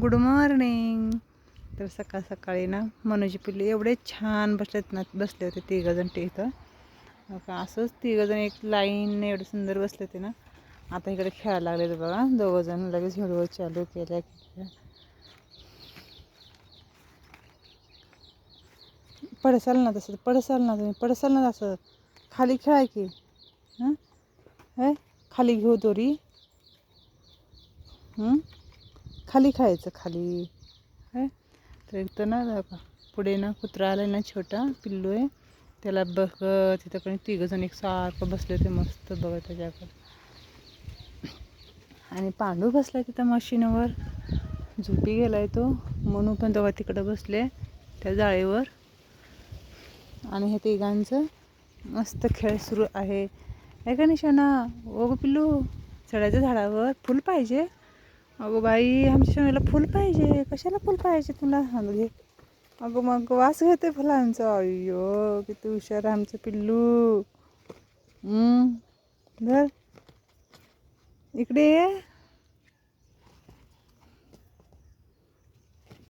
Good morning. तर सकाळ सकाळी ना मनोजी पिल्लू एवढे छान बसले होते तिघंजण इथं. असंच तिघंजण एक लाईन एवढं सुंदर बसले होते ना. आता इकडे खेळायला लागले बघा दोघंजण. लगेच व्हिडिओ चालू केल्या. पडसाल ना तसं, पडसाल ना तुम्ही, पडसाल ना तसं. खाली खेळाय की. हां खाली घेऊ दोरी. खाली खायचं खाली. काय तर इथं ना पुढे ना कुत्रा आला ना, छोटा पिल्लू आहे. त्याला बघत तिथं पण तिघंजण एक सारखं बसले होते मस्त बघत त्याच्याकडे. आणि पांडू बसला तिथं मशीनवर, झोपी गेलाय तो. म्हणून पण तेव्हा तिकडं बसले त्या जाळीवर. आणि हे तिघांचं मस्त खेळ सुरू आहे. का निशाणा? ओ पिल्लू, चढायचं झाडावर. फुल पाहिजे? अगो बाई, आमच्या शोनेला फुल पाहिजे. कशाला फुल पाहिजे तुला? घे. अगं मग वास घेते फुलांचा. अय्यो किती हुशार आमचं पिल्लू. धर इकडे ये.